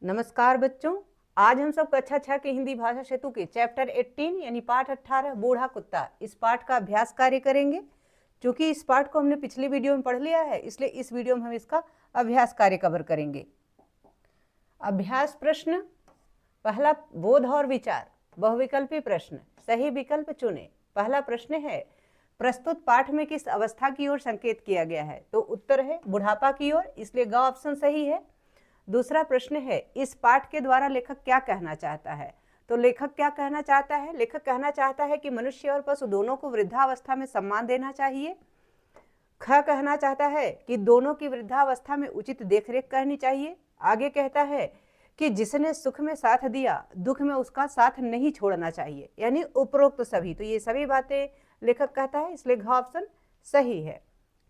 नमस्कार बच्चों, आज हम सब कक्षा 6 के हिंदी भाषा सेतु के चैप्टर 18 यानी पाठ 18 बूढ़ा कुत्ता इस पाठ का अभ्यास कार्य करेंगे। क्योंकि इस पाठ को हमने पिछली वीडियो में पढ़ लिया है, इसलिए इस वीडियो में हम इसका अभ्यास कार्य कवर करेंगे। अभ्यास प्रश्न पहला, बोध और विचार, बहुविकल्पी प्रश्न, सही विकल्प चुने। पहला प्रश्न है, प्रस्तुत पाठ में किस अवस्था की ओर संकेत किया गया है? तो उत्तर है बुढ़ापा की ओर, इसलिए ग ऑप्शन सही है। दूसरा प्रश्न है, इस पाठ के द्वारा लेखक क्या कहना चाहता है? तो लेखक क्या कहना चाहता है? लेखक कहना चाहता है कि मनुष्य और पशु दोनों को वृद्धावस्था में सम्मान देना चाहिए। ख कहना चाहता है कि दोनों की वृद्धावस्था में उचित देखरेख करनी चाहिए। आगे कहता है कि जिसने सुख में साथ दिया, दुख में उसका साथ नहीं छोड़ना चाहिए, यानी उपरोक्त सभी। तो ये सभी बातें लेखक कहता है, इसलिए घ ऑप्शन सही है।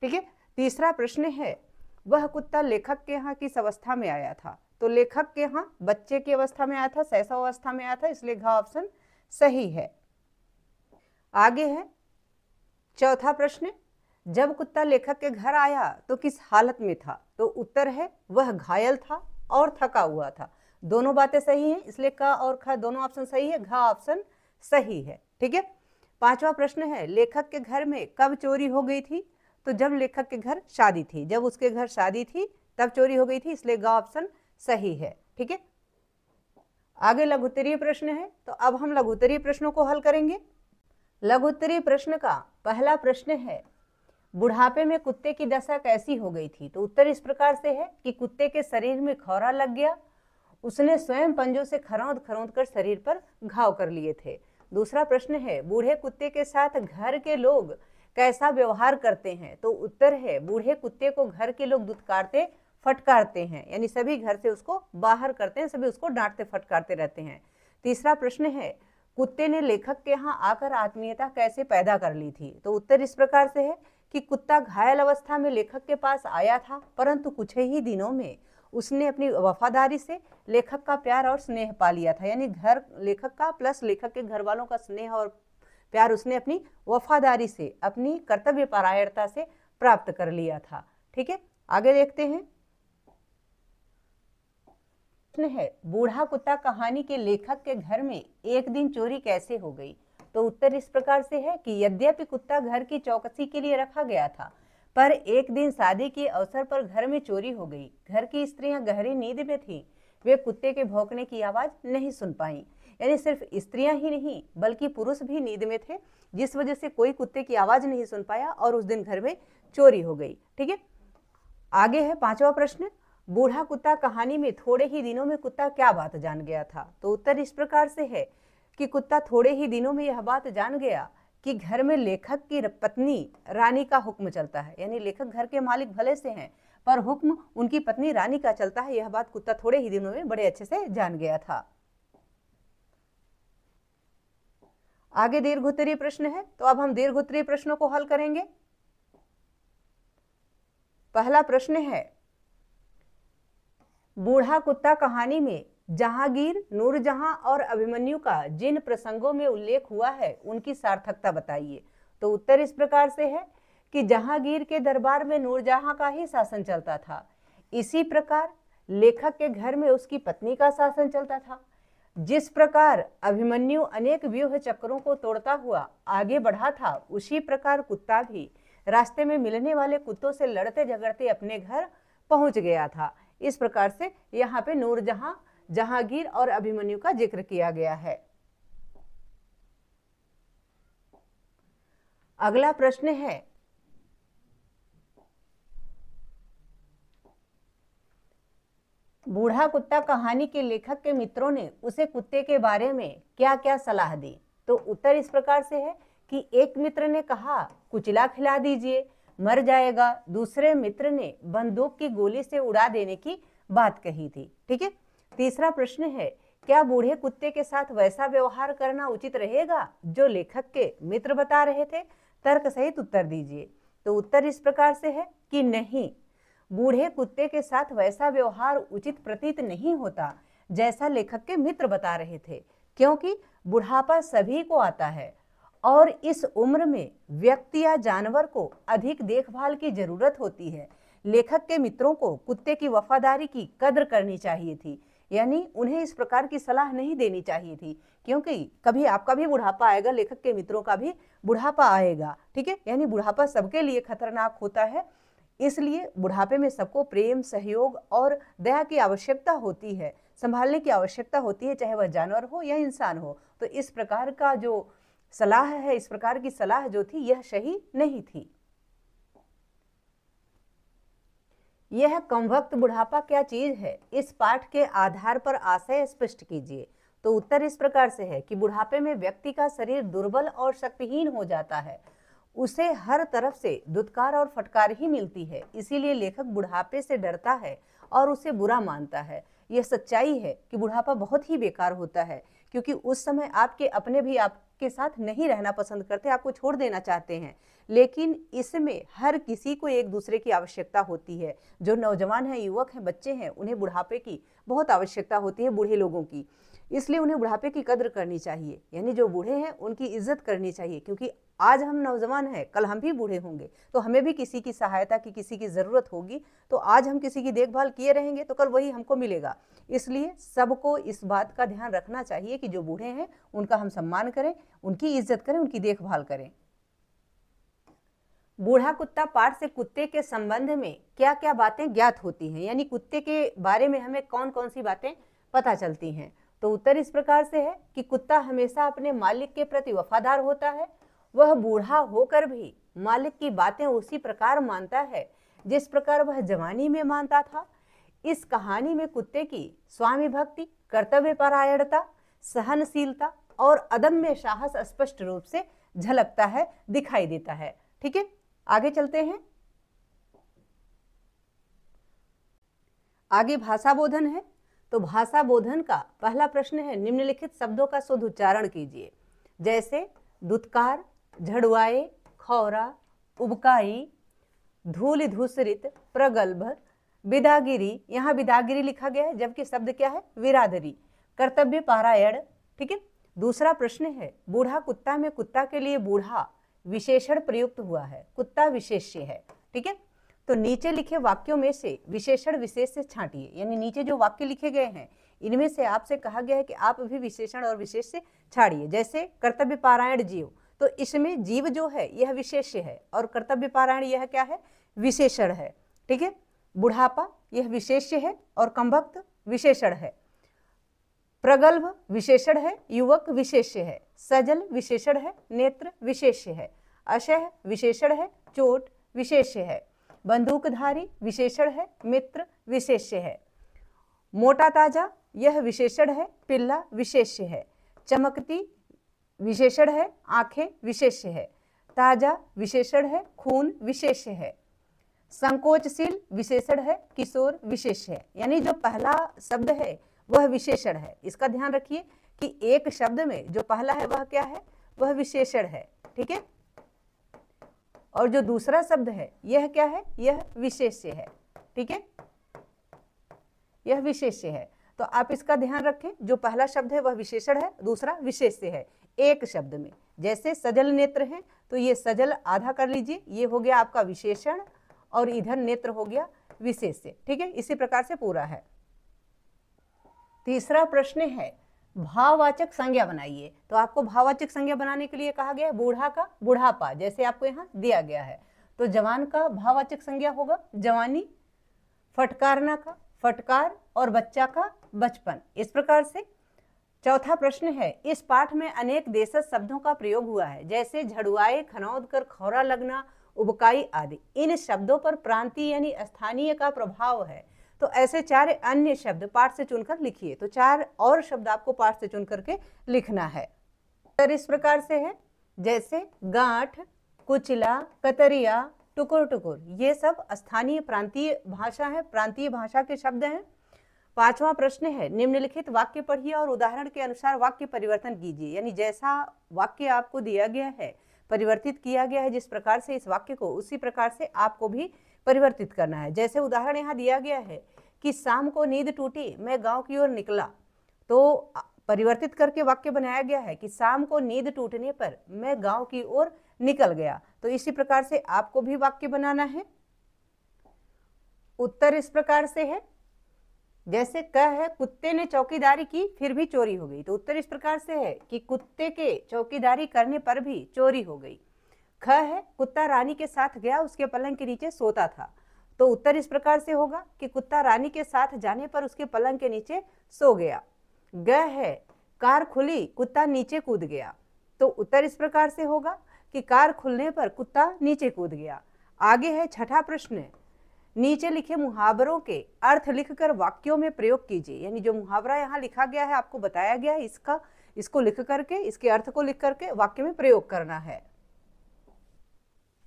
ठीक है। तीसरा प्रश्न है, वह कुत्ता लेखक के यहाँ किस अवस्था में आया था? तो लेखक के यहाँ बच्चे की अवस्था में आया था, शैशव अवस्था में आया था, इसलिए घ ऑप्शन सही है। आगे है चौथा प्रश्न, जब कुत्ता लेखक के घर आया तो किस हालत में था? तो उत्तर है वह घायल था और थका हुआ था। दोनों बातें सही हैं, इसलिए क और ख दोनों ऑप्शन सही है, घ ऑप्शन सही है। ठीक है। पांचवा प्रश्न है, लेखक के घर में कब चोरी हो गई थी? तो जब लेखक के घर शादी थी, जब उसके घर शादी थी तब चोरी हो गई थी, इसलिए ग ऑप्शन सही है। ठीक है। आगे लघुत्तरीय प्रश्न है, तो अब हम लघुत्तरीय प्रश्नों को हल करेंगे। लघुत्तरीय प्रश्न का पहला प्रश्न है, बुढ़ापे में कुत्ते की दशा कैसी हो गई थी? तो उत्तर इस प्रकार से है कि कुत्ते के शरीर में खौरा लग गया, उसने स्वयं पंजों से खरौंद खरौंद कर शरीर पर घाव कर लिए थे। दूसरा प्रश्न है, बूढ़े कुत्ते के साथ घर के लोग कैसा व्यवहार करते हैं? तो उत्तर है बूढ़े कुत्ते को घर के लोग दुत्कारते फटकारते हैं, यानी सभी घर से उसको बाहर करते हैं, सभी उसको डांटते फटकारते रहते हैं। तीसरा प्रश्न है, कुत्ते ने लेखक के यहाँ आकर आत्मीयता कैसे पैदा कर ली थी? तो उत्तर इस प्रकार से है कि कुत्ता घायल अवस्था में लेखक के पास आया था, परंतु कुछ ही दिनों में उसने अपनी वफादारी से लेखक का प्यार और स्नेह पा लिया था, यानी घर लेखक का प्लस लेखक के घर वालों का स्नेह और प्यार उसने अपनी वफादारी से, अपनी कर्तव्य परायणता से प्राप्त कर लिया था। ठीक है। आगे देखते हैं। प्रश्न है, बूढ़ा कुत्ता कहानी के लेखक के घर में एक दिन चोरी कैसे हो गई? तो उत्तर इस प्रकार से है कि यद्यपि कुत्ता घर की चौकसी के लिए रखा गया था, पर एक दिन शादी के अवसर पर घर में चोरी हो गई। घर की स्त्रियां गहरी नींद में थीं, वे कुत्ते के भौंकने की आवाज नहीं सुन पाईं। यानी सिर्फ स्त्रियां ही नहीं बल्कि पुरुष भी नींद में थे, जिस वजह से कोई कुत्ते की आवाज नहीं सुन पाया और उस दिन घर में चोरी हो गई। ठीक है। आगे है पांचवा प्रश्न, बूढ़ा कुत्ता कहानी में थोड़े ही दिनों में कुत्ता क्या बात जान गया था? तो उत्तर इस प्रकार से है कि कुत्ता थोड़े ही दिनों में यह बात जान गया कि घर में लेखक की पत्नी रानी का हुक्म चलता है, यानी लेखक घर के मालिक भले से हैं पर हुक्म उनकी पत्नी रानी का चलता है। यह बात कुत्ता थोड़े ही दिनों में बड़े अच्छे से जान गया था। आगे दीर्घोत्तरीय प्रश्न है, तो अब हम दीर्घोत्तरीय प्रश्नों को हल करेंगे। पहला प्रश्न है, बूढ़ा कुत्ता कहानी में जहांगीर, नूरजहां और अभिमन्यु का जिन प्रसंगों में उल्लेख हुआ है उनकी सार्थकता बताइए। तो उत्तर इस प्रकार से है कि जहांगीर के दरबार में नूरजहां का ही शासन चलता था, इसी प्रकार लेखक के घर में उसकी पत्नी का शासन चलता था। जिस प्रकार अभिमन्यु अनेक व्यूह चक्रों को तोड़ता हुआ आगे बढ़ा था, उसी प्रकार कुत्ता भी रास्ते में मिलने वाले कुत्तों से लड़ते झगड़ते अपने घर पहुंच गया था। इस प्रकार से यहाँ पे नूरजहां, जहांगीर और अभिमन्यु का जिक्र किया गया है। अगला प्रश्न है, बूढ़ा कुत्ता कहानी के लेखक के मित्रों ने उसे कुत्ते के बारे में क्या क्या सलाह दी? तो उत्तर इस प्रकार से है कि एक मित्र ने कहा कुचला खिला दीजिए, मर जाएगा। दूसरे मित्र ने बंदूक की गोली से उड़ा देने की बात कही थी। ठीक है। तीसरा प्रश्न है, क्या बूढ़े कुत्ते के साथ वैसा व्यवहार करना उचित रहेगा जो लेखक के मित्र बता रहे थे? तर्क सहित उत्तर दीजिए। तो उत्तर इस प्रकार से है कि नहीं, बूढ़े कुत्ते के साथ वैसा व्यवहार उचित प्रतीत नहीं होता जैसा लेखक के मित्र बता रहे थे, क्योंकि बुढ़ापा सभी को आता है और इस उम्र में व्यक्ति या जानवर को अधिक देखभाल की जरूरत होती है। लेखक के मित्रों को कुत्ते की वफादारी की कद्र करनी चाहिए थी, यानी उन्हें इस प्रकार की सलाह नहीं देनी चाहिए थी, क्योंकि कभी आपका भी बुढ़ापा आएगा, लेखक के मित्रों का भी बुढ़ापा आएगा, ठीक है। यानी बुढ़ापा सबके लिए खतरनाक होता है, इसलिए बुढ़ापे में सबको प्रेम, सहयोग और दया की आवश्यकता होती है, संभालने की आवश्यकता होती है, चाहे वह जानवर हो या इंसान हो। तो इस प्रकार का जो सलाह है, इस प्रकार की सलाह जो थी, यह सही नहीं थी। यह कमबख्त बुढ़ापा क्या चीज है, इस पाठ के आधार पर आशय स्पष्ट कीजिए। तो उत्तर इस प्रकार से है कि बुढ़ापे में व्यक्ति का शरीर दुर्बल और शक्तिहीन हो जाता है, उसे हर तरफ से दुत्कार और फटकार ही मिलती है, इसीलिए लेखक बुढ़ापे से डरता है और उसे बुरा मानता है। यह सच्चाई है कि बुढ़ापा बहुत ही बेकार होता है, क्योंकि उस समय आपके अपने भी आपके साथ नहीं रहना पसंद करते, आपको छोड़ देना चाहते हैं, लेकिन इसमें हर किसी को एक दूसरे की आवश्यकता होती है। जो नौजवान हैं, युवक हैं, बच्चे हैं, उन्हें बुढ़ापे की बहुत आवश्यकता होती है, बूढ़े लोगों की, इसलिए उन्हें बुढ़ापे की कद्र करनी चाहिए, यानी जो बूढ़े हैं उनकी इज्जत करनी चाहिए, क्योंकि आज हम नौजवान हैं, कल हम भी बूढ़े होंगे, तो हमें भी किसी की सहायता की, किसी की ज़रूरत होगी, तो आज हम किसी की देखभाल किए रहेंगे तो कल वही हमको मिलेगा। इसलिए सबको इस बात का ध्यान रखना चाहिए कि जो बूढ़े हैं उनका हम सम्मान करें, उनकी इज्जत करें, उनकी देखभाल करें। बूढ़ा कुत्ता पाठ से कुत्ते के संबंध में क्या क्या बातें ज्ञात होती हैं, यानी कुत्ते के बारे में हमें कौन कौन सी बातें पता चलती हैं। तो उत्तर इस प्रकार से है कि कुत्ता हमेशा अपने मालिक के प्रति वफादार होता है, वह बूढ़ा होकर भी मालिक की बातें उसी प्रकार मानता है जिस प्रकार वह जवानी में मानता था। इस कहानी में कुत्ते की स्वामी भक्ति, कर्तव्य परायणता, सहनशीलता और अदम्य साहस स्पष्ट रूप से झलकता है, दिखाई देता है। ठीक है, आगे चलते हैं। आगे भाषा बोधन है। तो भाषा बोधन का पहला प्रश्न है, निम्नलिखित शब्दों का शुद्ध उच्चारण कीजिए, जैसे दुत्कार, झड़ुआए, खौरा, उबकाई, धूल धूसरित, प्रगल्भ, बिदागिरी, यहाँ बिदागिरी लिखा गया है जबकि शब्द क्या है, विरादरी, कर्तव्य पारायण। ठीक है। दूसरा प्रश्न है, बूढ़ा कुत्ता में कुत्ता के लिए बूढ़ा विशेषण प्रयुक्त हुआ है, कुत्ता विशेष्य है। ठीक है। तो नीचे लिखे वाक्यों में से विशेषण विशेष से छांटिए, यानी नीचे जो वाक्य लिखे गए हैं इनमें से आपसे कहा गया है कि आप भी विशेषण और विशेष से छाड़िए। जैसे कर्तव्य पारायण जीव, तो इसमें जीव जो है यह विशेष्य है और कर्तव्य पारायण यह क्या है, विशेषण है। ठीक है। बुढ़ापा यह विशेष्य है और कमबख्त विशेषण है। प्रगल्भ विशेषण है, युवक विशेष्य है। सजल विशेषण है, नेत्र विशेष्य है। अशह विशेषण है, चोट विशेष्य है। बंदूकधारी विशेषण है, मित्र विशेष्य है। मोटा ताजा यह विशेषण है, पिल्ला विशेष्य है। चमकती विशेषण है, आंखें विशेष्य है। ताजा विशेषण है, खून विशेष्य है। संकोचशील विशेषण है, किशोर विशेष्य है। यानी जो पहला शब्द है वह विशेषण है, इसका ध्यान रखिए कि एक शब्द में जो पहला है वह क्या है, वह विशेषण है। ठीक है। और जो दूसरा शब्द है यह क्या है, यह विशेष्य है। ठीक है, यह विशेष्य है। तो आप इसका ध्यान रखें, जो पहला शब्द है वह विशेषण है, दूसरा विशेष्य है एक शब्द में। जैसे सजल नेत्र है, तो ये सजल आधा कर लीजिए, ये हो गया आपका विशेषण और इधर नेत्र हो गया विशेष्य। ठीक है, इसी प्रकार से पूरा है। तीसरा प्रश्न है, भाववाचक संज्ञा बनाइए। तो आपको भाववाचक संज्ञा बनाने के लिए कहा गया है बूढ़ा का बुढ़ापा, जैसे आपको यहाँ दिया गया है। तो जवान का भाववाचक संज्ञा होगा जवानी, फटकारना का फटकार और बच्चा का बचपन। इस प्रकार से चौथा प्रश्न है, इस पाठ में अनेक देशज शब्दों का प्रयोग हुआ है, जैसे झड़ुआए, खनौद कर, खौरा लगना, उबकाई आदि। इन शब्दों पर प्रांतीय यानी स्थानीय का प्रभाव है। तो ऐसे 4 अन्य शब्द पाठ से चुनकर लिखिए। तो 4 और शब्द आपको पाठ से चुन करके लिखना है। उत्तर इस प्रकार से है, जैसे गांठ, कुचला, कतरिया, टुकुर टुकुर, ये सब स्थानीय प्रांतीय भाषा है, प्रांतीय भाषा के शब्द हैं। पांचवा प्रश्न है, निम्नलिखित वाक्य पढ़िए और उदाहरण के अनुसार वाक्य परिवर्तन कीजिए। यानी जैसा वाक्य आपको दिया गया है, परिवर्तित किया गया है जिस प्रकार से इस वाक्य को, उसी प्रकार से आपको भी परिवर्तित करना है। जैसे उदाहरण यहाँ दिया गया है कि शाम को नींद टूटी, मैं गांव की ओर निकला। तो परिवर्तित करके वाक्य बनाया गया है कि शाम को नींद टूटने पर मैं गांव की ओर निकल गया। तो इसी प्रकार से आपको भी वाक्य बनाना है। उत्तर इस प्रकार से है, जैसे क है कुत्ते ने चौकीदारी की फिर भी चोरी हो गई, तो उत्तर इस प्रकार से है कि कुत्ते के चौकीदारी करने पर भी चोरी हो गई। ख है कुत्ता रानी के साथ गया, उसके पलंग के नीचे सोता था, तो उत्तर इस प्रकार से होगा कि कुत्ता रानी के साथ जाने पर उसके पलंग के नीचे सो गया। ग है कार खुली, कुत्ता नीचे कूद गया, तो उत्तर इस प्रकार से होगा कि कार खुलने पर कुत्ता नीचे कूद गया। आगे है छठा प्रश्न, नीचे लिखे मुहावरों के अर्थ लिखकर वाक्यों में प्रयोग कीजिए। यानी जो मुहावरा यहाँ लिखा गया है, आपको बताया गया है, इसको लिख करके, इसके अर्थ को लिख करके वाक्य में प्रयोग करना है।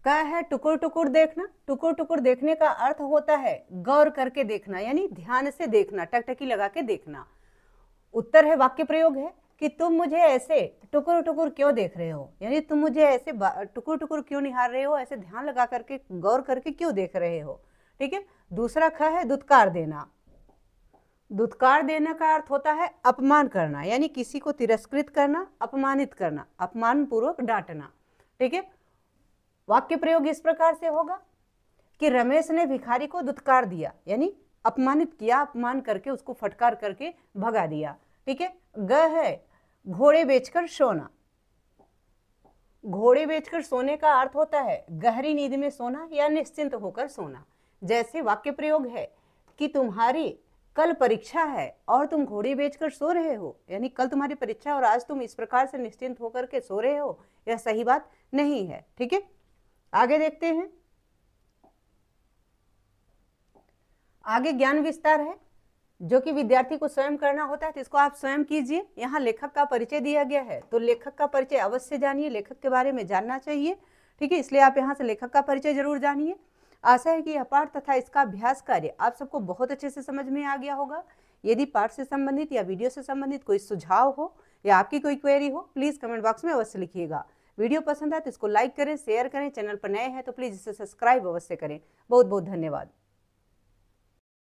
क्या है टुकुर टुकुर देखना। टुकुर टुकुर देखने का अर्थ होता है गौर करके देखना, यानी ध्यान से देखना, टकटकी लगा के देखना। उत्तर है वाक्य प्रयोग है कि तुम मुझे ऐसे टुकुर टुकुर क्यों देख रहे हो, यानी तुम मुझे ऐसे टुकुर टुकुर क्यों निहार रहे हो, ऐसे ध्यान लगा करके गौर करके क्यों देख रहे हो। ठीक है। दूसरा ख है दुत्कार देना। दुत्कार देने का अर्थ होता है अपमान करना, यानी किसी को तिरस्कृत करना, अपमानित करना, अपमान पूर्वक डांटना। ठीक है। वाक्य प्रयोग इस प्रकार से होगा कि रमेश ने भिखारी को दुत्कार दिया, यानी अपमानित किया, अपमान करके उसको फटकार करके भगा दिया। ठीक है। ग है घोड़े बेचकर सोना। घोड़े बेचकर सोने का अर्थ होता है गहरी नींद में सोना या निश्चिंत होकर सोना। जैसे वाक्य प्रयोग है कि तुम्हारी कल परीक्षा है और तुम घोड़े बेचकर सो रहे हो, यानी कल तुम्हारी परीक्षा और आज तुम इस प्रकार से निश्चिंत होकर के सो रहे हो, यह सही बात नहीं है। ठीक है। आगे देखते हैं। आगे ज्ञान विस्तार है जो कि विद्यार्थी को स्वयं करना होता है, तो इसको आप स्वयं कीजिए। यहाँ लेखक का परिचय दिया गया है, तो लेखक का परिचय अवश्य जानिए, लेखक के बारे में जानना चाहिए। ठीक है, इसलिए आप यहाँ से लेखक का परिचय जरूर जानिए। आशा है कि यह पाठ तथा इसका अभ्यास कार्य आप सबको बहुत अच्छे से समझ में आ गया होगा। यदि पाठ से संबंधित या वीडियो से संबंधित कोई सुझाव हो या आपकी कोई क्वेरी हो, प्लीज़ कमेंट बॉक्स में अवश्य लिखिएगा। वीडियो पसंद आए तो इसको लाइक करें, शेयर करें, चैनल पर नए हैं तो प्लीज़ इसे सब्सक्राइब अवश्य करें। बहुत बहुत धन्यवाद।